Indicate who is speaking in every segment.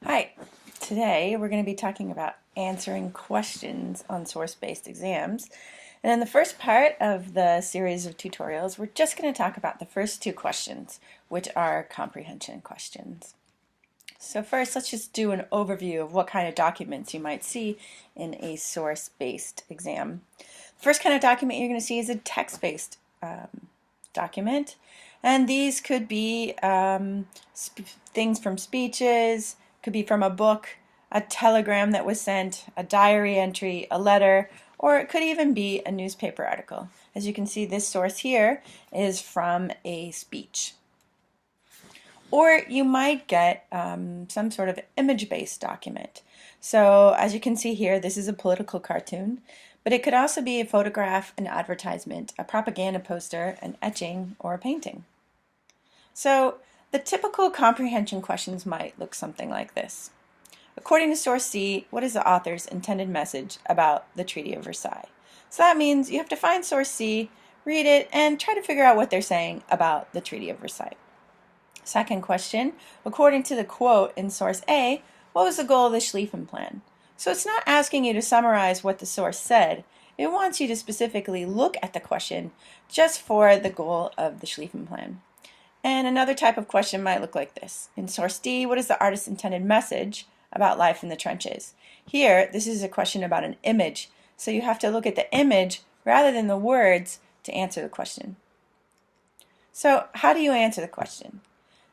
Speaker 1: Hi, today we're going to be talking about answering questions on source-based exams. And in the first part of the series of tutorials, we're just going to talk about the first two questions, which are comprehension questions. So first, let's just do an overview of what kind of documents you might see in a source-based exam. The first kind of document you're going to see is a text-based document. And these could be things from speeches, could be from a book, a telegram that was sent, a diary entry, a letter, or it could even be a newspaper article. As you can see, this source here is from a speech. Or you might get some sort of image-based document. So as you can see here, this is a political cartoon, but it could also be a photograph, an advertisement, a propaganda poster, an etching, or a painting. So the typical comprehension questions might look something like this. According to source C, what is the author's intended message about the Treaty of Versailles? So that means you have to find source C, read it, and try to figure out what they're saying about the Treaty of Versailles. Second question, according to the quote in source A, what was the goal of the Schlieffen Plan? So it's not asking you to summarize what the source said. It wants you to specifically look at the question just for the goal of the Schlieffen Plan. And another type of question might look like this. In source D, what is the artist's intended message about life in the trenches? Here, this is a question about an image, so you have to look at the image rather than the words to answer the question. So how do you answer the question?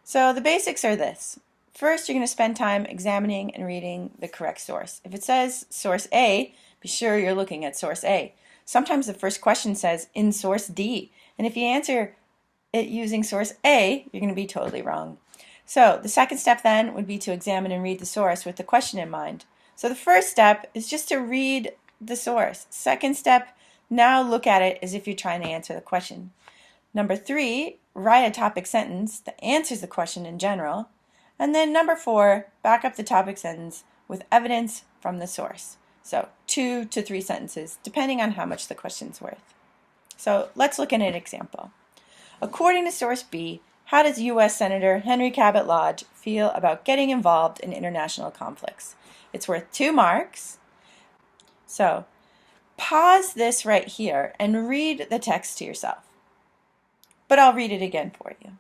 Speaker 1: So the basics are this. First, you're going to spend time examining and reading the correct source. If it says source A, be sure you're looking at source A. Sometimes the first question says in source D, and if you answer it using source A, you're going to be totally wrong. So the second step then would be to examine and read the source with the question in mind. So the first step is just to read the source. Second step, now look at it as if you're trying to answer the question. Number 3, write a topic sentence that answers the question in general. And then number 4, back up the topic sentence with evidence from the source. So 2 to 3 sentences, depending on how much the question's worth. So let's look at an example. According to source B, how does U.S. Senator Henry Cabot Lodge feel about getting involved in international conflicts? It's worth 2 marks. So pause this right here and read the text to yourself. But I'll read it again for you.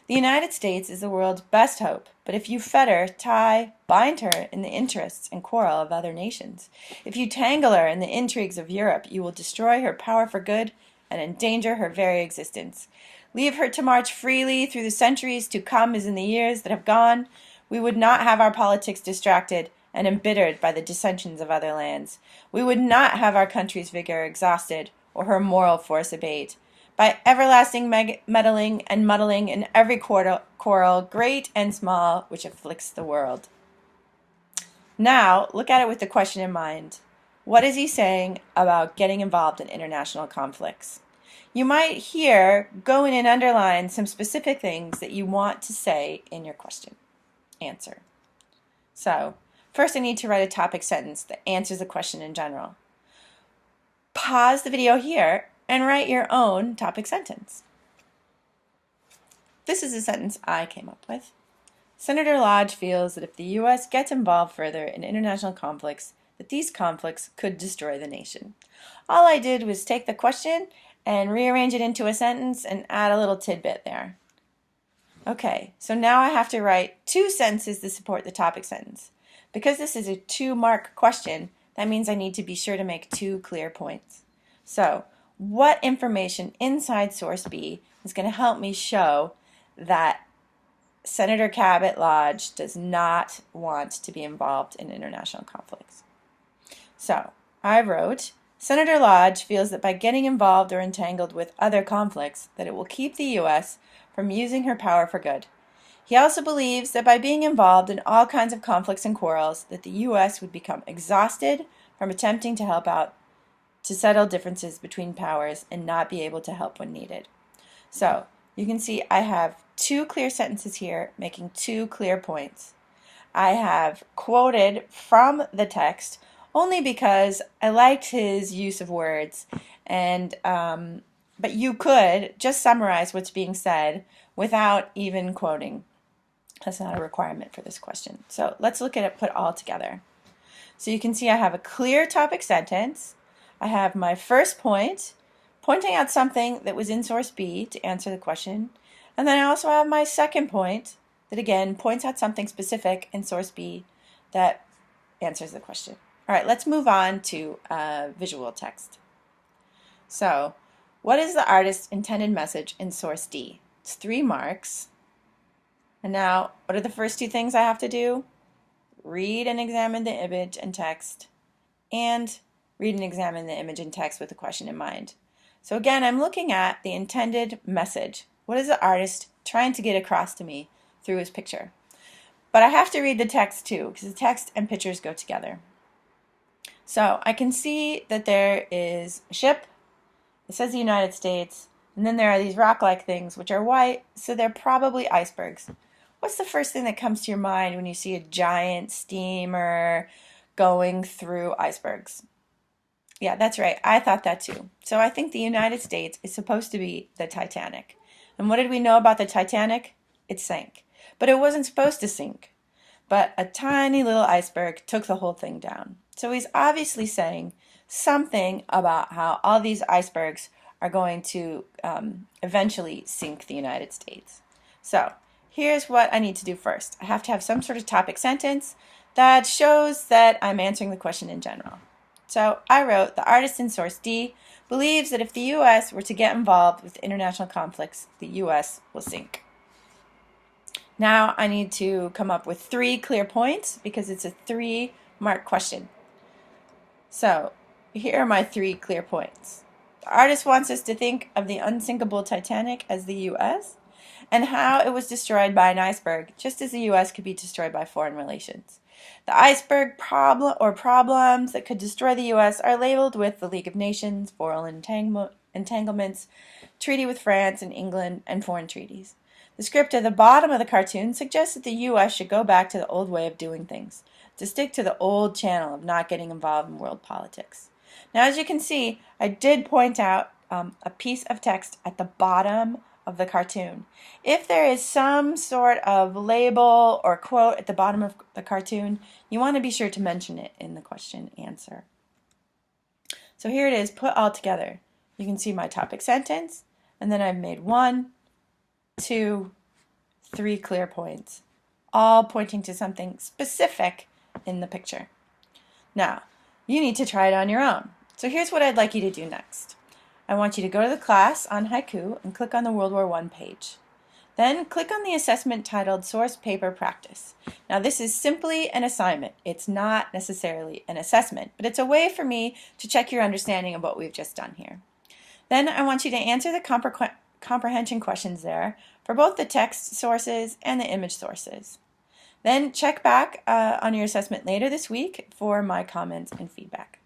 Speaker 1: The United States is the world's best hope, but if you fetter, tie, bind her in the interests and quarrel of other nations, if you tangle her in the intrigues of Europe, you will destroy her power for good and endanger her very existence. Leave her to march freely through the centuries to come as in the years that have gone. We would not have our politics distracted and embittered by the dissensions of other lands. We would not have our country's vigor exhausted or her moral force abate by everlasting meddling and muddling in every quarrel, great and small, which afflicts the world. Now, look at it with the question in mind. What is he saying about getting involved in international conflicts? You might here go in and underline some specific things that you want to say in your question answer. So, first I need to write a topic sentence that answers the question in general. Pause the video here and write your own topic sentence. This is a sentence I came up with. Senator Lodge feels that if the U.S. gets involved further in international conflicts, that these conflicts could destroy the nation. All I did was take the question and rearrange it into a sentence and add a little tidbit there. Okay, so now I have to write 2 sentences to support the topic sentence. Because this is a 2-mark question, that means I need to be sure to make 2 clear points. So, what information inside source B is going to help me show that Senator Cabot Lodge does not want to be involved in international conflicts? So, I wrote, Senator Lodge feels that by getting involved or entangled with other conflicts, that it will keep the U.S. from using her power for good. He also believes that by being involved in all kinds of conflicts and quarrels, that the U.S. would become exhausted from attempting to help out to settle differences between powers and not be able to help when needed. So, you can see I have 2 clear sentences here making 2 clear points. I have quoted from the text only because I liked his use of words, and but you could just summarize what's being said without even quoting. That's not a requirement for this question. So let's look at it put all together. So you can see I have a clear topic sentence. I have my first point, pointing out something that was in source B to answer the question. And then I also have my second point that again points out something specific in source B that answers the question. All right, let's move on to visual text. So what is the artist's intended message in source D? It's 3 marks. And now, what are the first 2 things I have to do? Read and examine the image and text, and read and examine the image and text with the question in mind. So again, I'm looking at the intended message. What is the artist trying to get across to me through his picture? But I have to read the text too, because the text and pictures go together. So I can see that there is a ship, it says the United States, and then there are these rock-like things which are white, so they're probably icebergs. What's the first thing that comes to your mind when you see a giant steamer going through icebergs? Yeah, that's right. I thought that too. So I think the United States is supposed to be the Titanic. And what did we know about the Titanic? It sank. But it wasn't supposed to sink. But a tiny little iceberg took the whole thing down. So he's obviously saying something about how all these icebergs are going to eventually sink the United States. So here's what I need to do first. I have to have some sort of topic sentence that shows that I'm answering the question in general. So I wrote, the artist in source D believes that if the U.S. were to get involved with international conflicts, the U.S. will sink. Now I need to come up with 3 clear points because it's a 3-mark question. So here are my 3 clear points. The artist wants us to think of the unsinkable Titanic as the U.S. and how it was destroyed by an iceberg, just as the U.S. could be destroyed by foreign relations. The iceberg problem or problems that could destroy the U.S. are labeled with the League of Nations, foreign entanglements, treaty with France and England, and foreign treaties. The script at the bottom of the cartoon suggests that the U.S. should go back to the old way of doing things, to stick to the old channel of not getting involved in world politics. Now, as you can see, I did point out a piece of text at the bottom of the cartoon. If there is some sort of label or quote at the bottom of the cartoon, you want to be sure to mention it in the question answer. So here it is, put all together. You can see my topic sentence, and then I've made 1, 2, 3 clear points, all pointing to something specific in the picture. Now, you need to try it on your own. So here's what I'd like you to do next. I want you to go to the class on haiku and click on the World War I page. Then click on the assessment titled Source Paper Practice. Now this is simply an assignment. It's not necessarily an assessment, but it's a way for me to check your understanding of what we've just done here. Then I want you to answer the comprehension questions there for both the text sources and the image sources. Then check back on your assessment later this week for my comments and feedback.